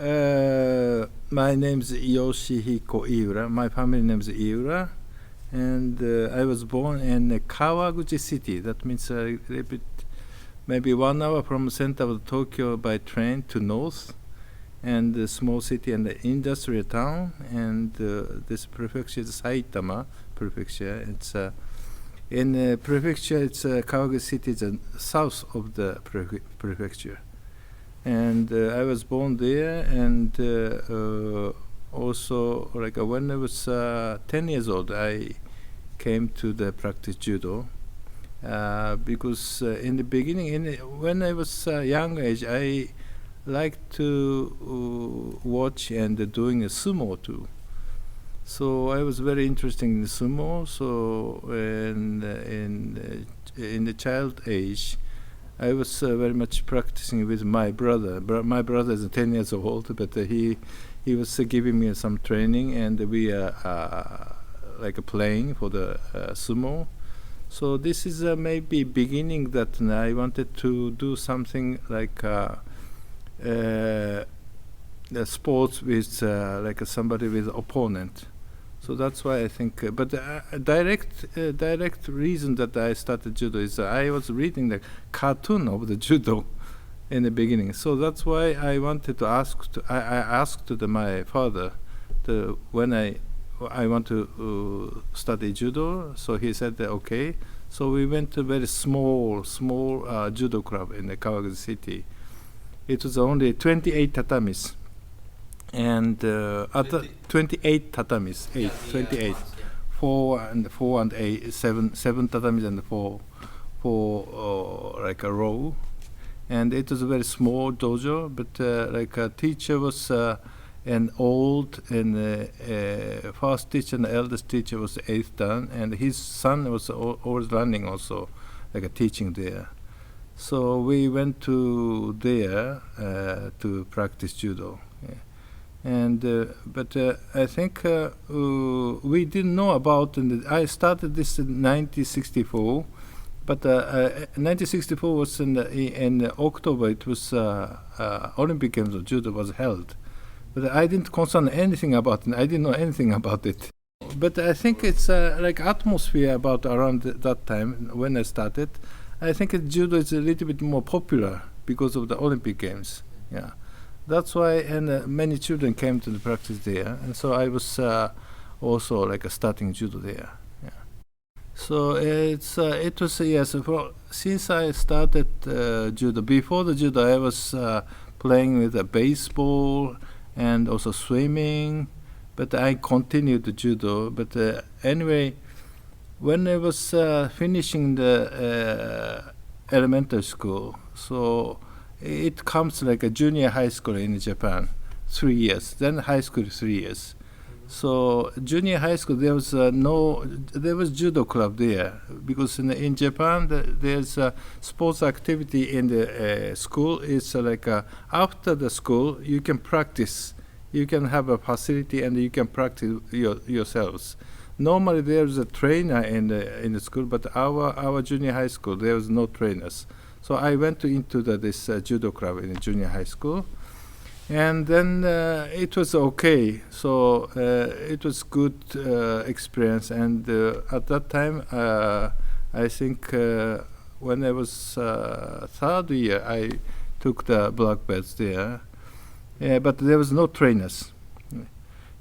My name is Yoshihiko Iura. My family name is Iura, and I was born in Kawaguchi City. That means a little bit, maybe 1 hour from the center of Tokyo by train to north, and a small city and the industrial town. And this prefecture is Saitama prefecture. It's in prefecture. It's Kawaguchi City is south of the prefecture. And I was born there, and also like when I was 10 years old, I came to the practice judo because in the beginning, when I was young age, I liked to watch and doing a sumo too. So I was very interested in the sumo. So in the child age, I was very much practicing with my brother. My brother is 10 years old, but he was giving me some training, and we like playing for the sumo. So this is maybe beginning that I wanted to do something like the sports with like somebody with opponent. So that's why I think, but direct reason that I started judo is I was reading the cartoon of the judo in the beginning. So that's why I wanted to ask. I asked my father when I want to study judo. So he said okay. So we went to a very small judo club in the Kawaguchi City. It was only 28 tatamis. And at 28 tatamis, 28, 4 and 8, 7 tatamis and 4 like a row, and it was a very small dojo. But like a teacher was an old, and first teacher and the eldest teacher was 8th dan, and his son was always running also, like a teaching there. So we went to there to practice judo. Yeah. And but I think we didn't know about. I started this in 1964, but 1964 was in October. It was Olympic Games of Judo was held, but I didn't concern anything about it. I didn't know anything about it. But I think it's like atmosphere about around that time when I started. I think judo is a little bit more popular because of the Olympic Games. Yeah. That's why, and many children came to the practice there, and so I was also like starting judo there. Yeah. So it was yes. Since I started judo, before the judo, I was playing with baseball and also swimming, but I continued the judo. But anyway, when I was finishing the elementary school, so it comes like a junior high school in Japan, 3 years. Then high school 3 years. So junior high school there was judo club there because in Japan there's a sports activity in the school. It's like after the school you can practice. You can have a facility and you can practice yourselves. Normally there's a trainer in the school, but our junior high school there was no trainers. So I went into this judo club in junior high school, and then it was okay. So it was good experience. And at that time, I think when I was third year, I took the black belts there, but there was no trainers.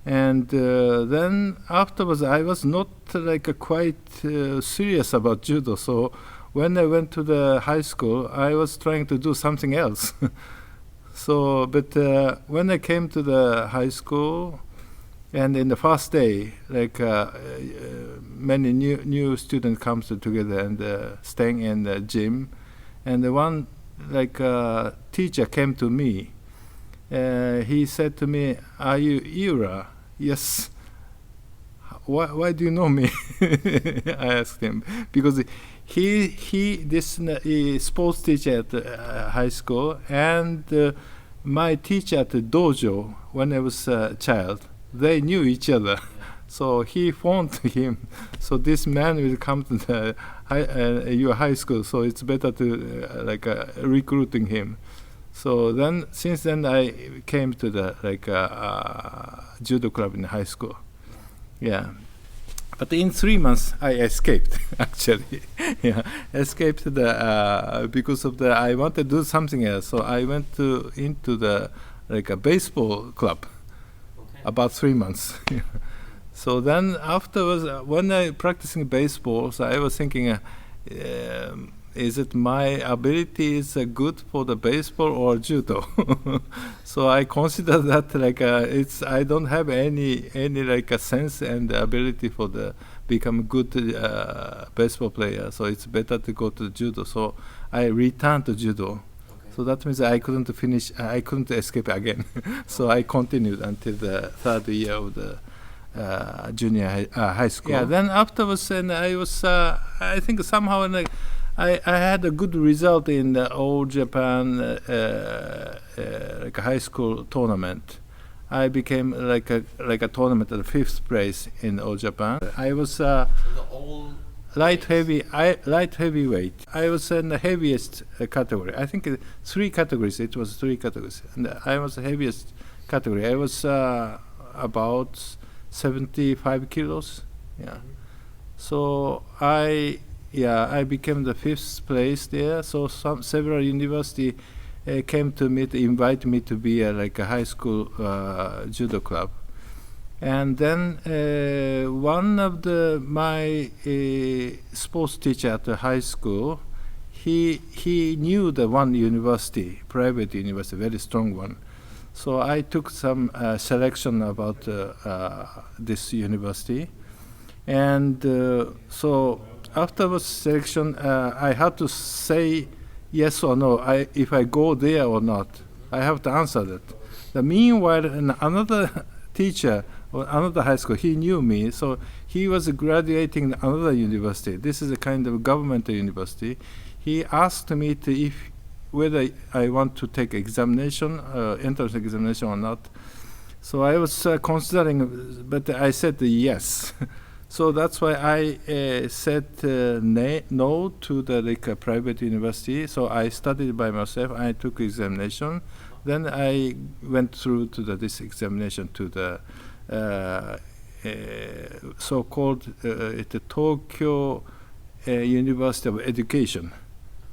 And then afterwards, I was not like quite serious about judo. So when I went to the high school, I was trying to do something else. So, but when I came to the high school, and in the first day, like many new students comes together and staying in the gym, and the one like teacher came to me. He said to me, "Are you Iura?" Yes. Why do you know me? I asked him because this sports teacher at high school and my teacher at the dojo when I was a child, they knew each other. So he phoned him. So this man will come to your high school. So it's better to recruiting him. So then, since then, I came to the judo club in high school. Yeah, but in 3 months I escaped. Actually, yeah, escaped the because of the I wanted to do something else. So I went into the a baseball club. Okay. About 3 months. So then afterwards, when I practicing baseball, so I was thinking, is it my ability is good for the baseball or judo? So I consider that it's I don't have any a sense and ability for the become good baseball player. So it's better to go to judo. So I returned to judo. Okay. So that means I couldn't finish. I couldn't escape again. So I continued until the third year of the junior high school. Yeah. Then afterwards, and I was I think somehow I had a good result in the All Japan high school tournament. I became like a tournament at the 5th place in All Japan. I was light heavyweight. I was in the heaviest category. I think 3 categories. It was 3 categories, and I was the heaviest category. I was about 75 kilos. Yeah. So I became the 5th place there. So several university came to me to invite me to be a high school judo club. And then one of my sports teacher at the high school, he knew the one university, private university, very strong one. So I took some selection about this university, and so after selection, I had to say yes or no. If I go there or not, I have to answer that. Meanwhile, another teacher or another high school, he knew me, so he was graduating another university. This is a kind of government university. He asked me to whether I want to take examination, entrance examination or not. So I was considering, but I said yes. So that's why I said no to the private university. So I studied by myself. I took examination. Then I went through to this examination to the so-called the Tokyo University of Education.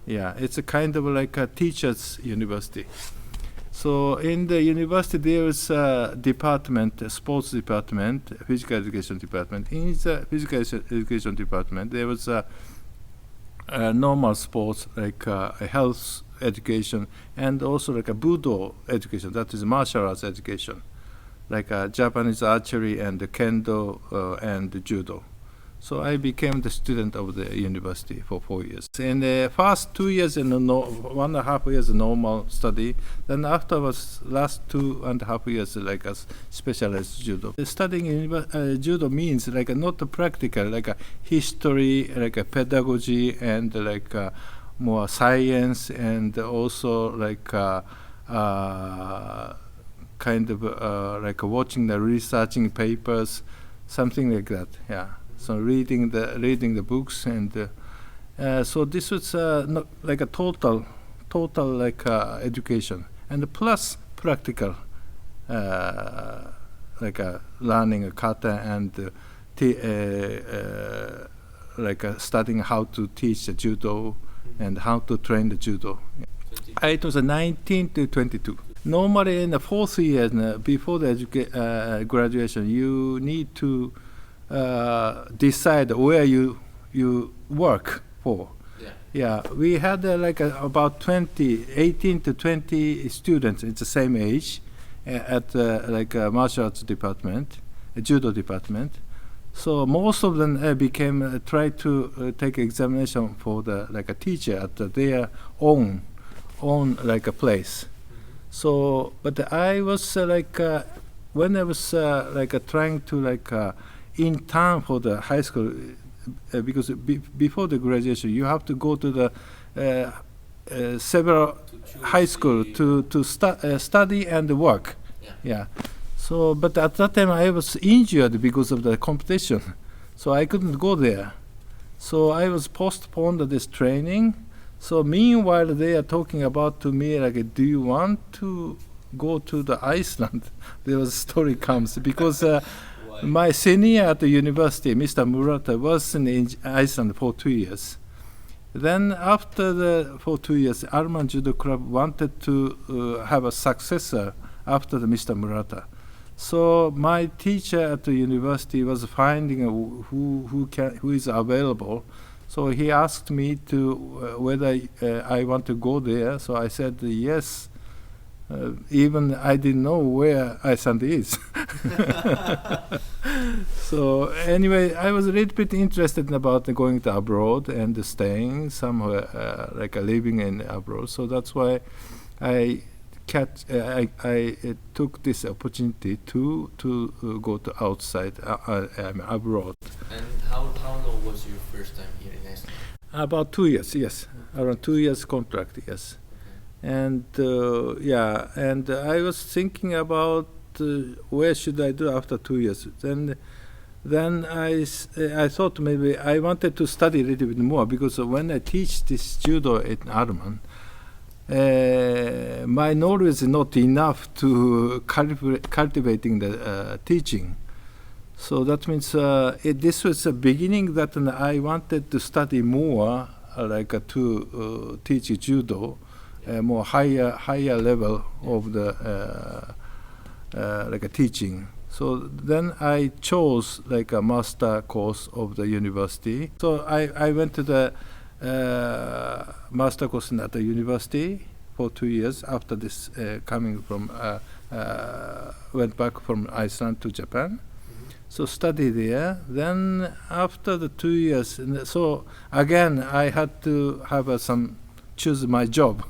Yeah, it's a kind of like a teacher's university. So in the university there is a department, a sports department, a physical education department. In the physical education department there was a normal sports like a health education and also like a Budo education, that is martial arts education, like Japanese archery and the kendo and the judo. So I became the student of the university for 4 years. In the first 2 years, 1.5 years normal study. Then afterwards, last 2.5 years like a specialized judo. Studying judo means like not practical, like a history, like a pedagogy, and like more science, and also like kind of like watching the researching papers, something like that. Yeah. So reading the books, and so this was not like a total like education, and plus practical, like learning a kata and like studying how to teach the judo and how to train the judo. It was 19 to 22. Normally in the 4th year, before the graduation, you need to decide where you work for. Yeah, we had about 18 to 20 students. It's the same age at martial arts department, a judo department. So most of them tried to take examination for a teacher at their own like a place. So, but I was when I was trying to intern for the high school, because before the graduation you have to go to the several high school to study and work. Yeah. So, but at that time I was injured because of the competition, so I couldn't go there. So I was postponed this training. So meanwhile, they are talking about to me like, do you want to go to the Iceland? There was a story comes because my senior at the university, Mr. Murata, was in Iceland for 2 years. Then after for 2 years, Ármann Judo Club wanted to have a successor after the Mr. Murata. So my teacher at the university was finding who is available. So he asked me to whether I want to go there. So I said yes. Even I didn't know where Iceland is. So anyway, I was a little bit interested about going to abroad and staying somewhere, like living in abroad. So that's why I took this opportunity to go to outside, abroad. And how long was your first time here in Iceland? About 2 years, yes. Around 2 years contract, yes. And and I was thinking about where should I do after 2 years. Then I thought maybe I wanted to study a little bit more, because when I teach this judo at Ármann, my knowledge is not enough to cultivating the teaching. So that means this was a beginning that I wanted to study more, to teach judo, more higher level of the teaching. So then I chose a master course of the university. So I went to the master course at the university for 2 years after this coming from went back from Iceland to Japan. So study there. Then after the 2 years, so again I had to have choose my job.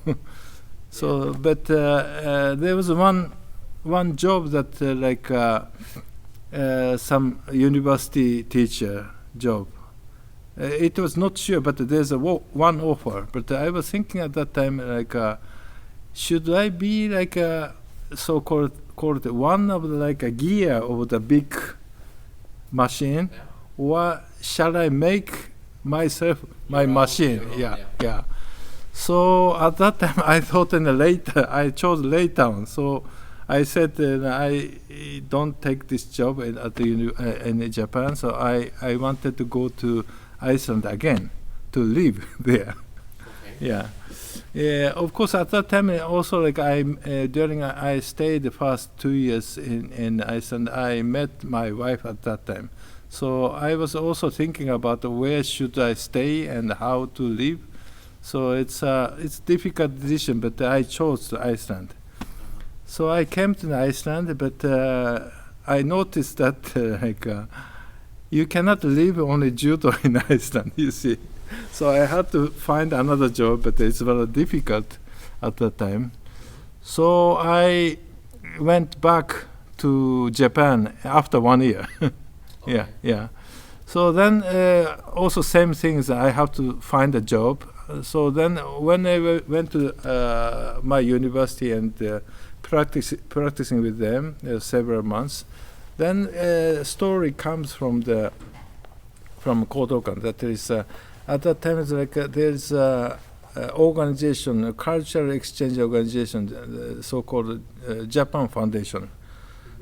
So but there was one job that some university teacher job. It was not sure, but there's one offer. But I was thinking at that time, should I be so-called one of the a gear of the big machine, or shall I make myself my machine? Yeah. So at that time, I thought I chose later on. So I said I don't take this job in Japan. So I wanted to go to Iceland again to live there. Okay. Yeah. Of course, at that time also I stayed the first 2 years in Iceland. I met my wife at that time. So I was also thinking about where should I stay and how to live. So it's difficult decision, but I chose Iceland. So I came to Iceland, but I noticed that you cannot live only judo in Iceland, you see. So I had to find another job, but it's very difficult at that time. So I went back to Japan after 1 year. Okay. Yeah. So then also same things, I have to find a job. So then when I went to my university and practicing with them several months, then story comes from Kodokan that there is at that time it's there's organization, a cultural exchange organization, so-called Japan Foundation.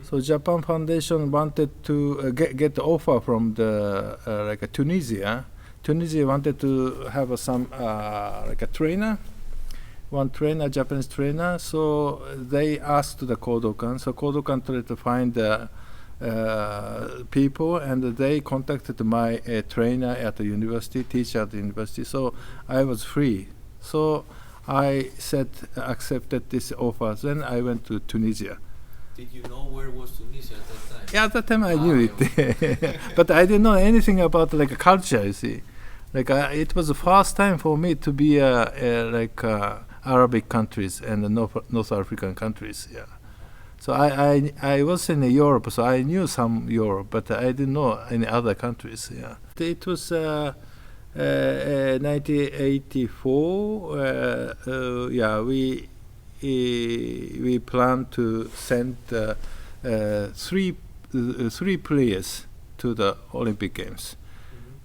So Japan Foundation wanted to get the offer from the Tunisia. Tunisia wanted to have some one trainer, Japanese trainer. So they asked the Kodokan. So Kodokan tried to find people, and they contacted my trainer at the university, teacher at the university. So I was free. So I accepted this offer. Then I went to Tunisia. Did you know where was Tunisia at that time? Yeah, at that time I knew it, but I didn't know anything about a culture. You see, it was the first time for me to be Arabic countries and the North African countries. Yeah, so I was in Europe, so I knew some Europe, but I didn't know any other countries. Yeah, it was 1984. We planned to send three players to the Olympic Games.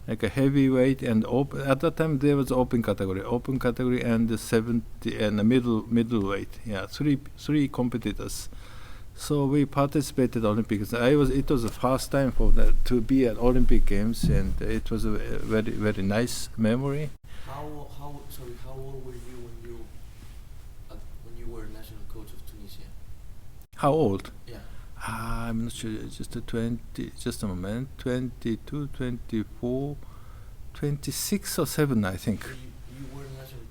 like a heavyweight and open. At that time there was open category and the 70 and the middleweight. Yeah, three competitors. So we participated Olympics. It was the first time for that to be at Olympic Games, and it was a very nice memory. How old were you when you were national coach of Tunisia? How old? Yeah. I'm not sure. Just a moment. 22, 24, 26 or 7, I think. So you were national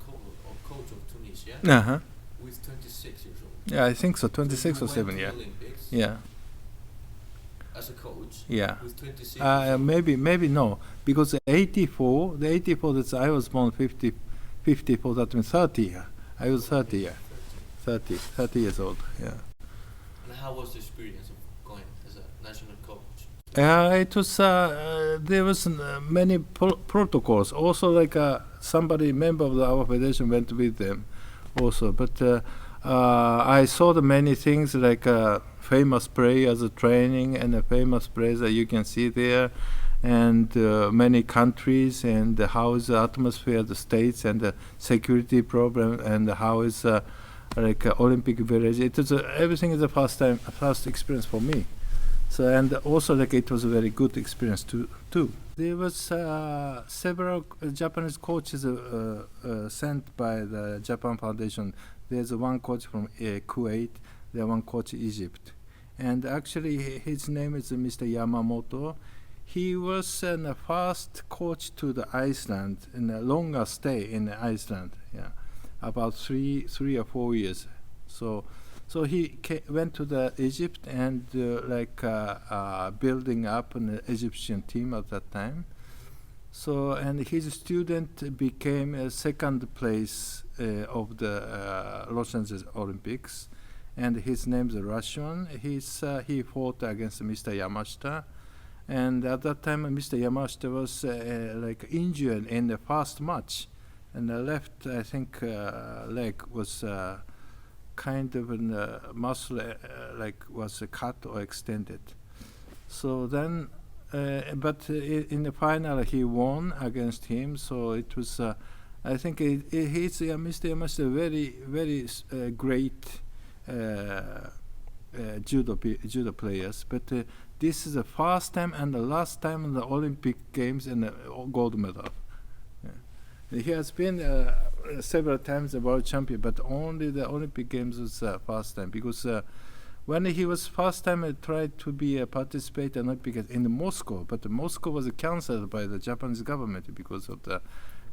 coach of Tunisia Uh-huh. with 26 years old. Yeah, I think so. 26 so or you 7. went to Yeah. Olympics Yeah. as a coach. Yeah. With 26 years old. Maybe no, because the 84 that's I was born 54. That means 30. Yeah. I was 30. Yeah. 30 years old. Yeah. And how was the experience of going as a national coach? It was there was many protocols. Also, like member of our federation went with them, also. But I saw the many things like famous players training and the famous players that you can see there, and many countries, and how is the atmosphere, the states, and the security problem, and how is Olympic Village. It was everything is the first experience for me. So, and also it was a very good experience too. There was several Japanese coaches sent by the Japan Foundation. There's one coach from Kuwait. There's one coach Egypt, and actually his name is Mr. Yamamoto. He was the first coach to the Iceland in a longer stay in Iceland. Yeah, about three or 4 years. So he went to the Egypt and building up an Egyptian team at that time. So, and his student became a second place of the Los Angeles Olympics, and his name's a Russian. He fought against Mr. Yamashita, and at that time Mr. Yamashita was injured in the first match, and the left leg was kind of a muscle was cut or extended. So then, but in the final he won against him. So it was, I think he's Mr. Yamashita very great judo players. But this is the first time and the last time in the Olympic Games and the gold medal. He has been several times a world champion, but only the Olympic Games was first time, because when he was first time tried to be a participate in Olympic Games in Moscow, but Moscow was cancelled by the Japanese government because of the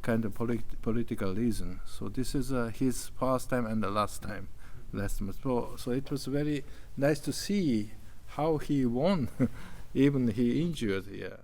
kind of political reason. So this is his first time and the last time. So it was very nice to see how he won, even he injured. Yeah.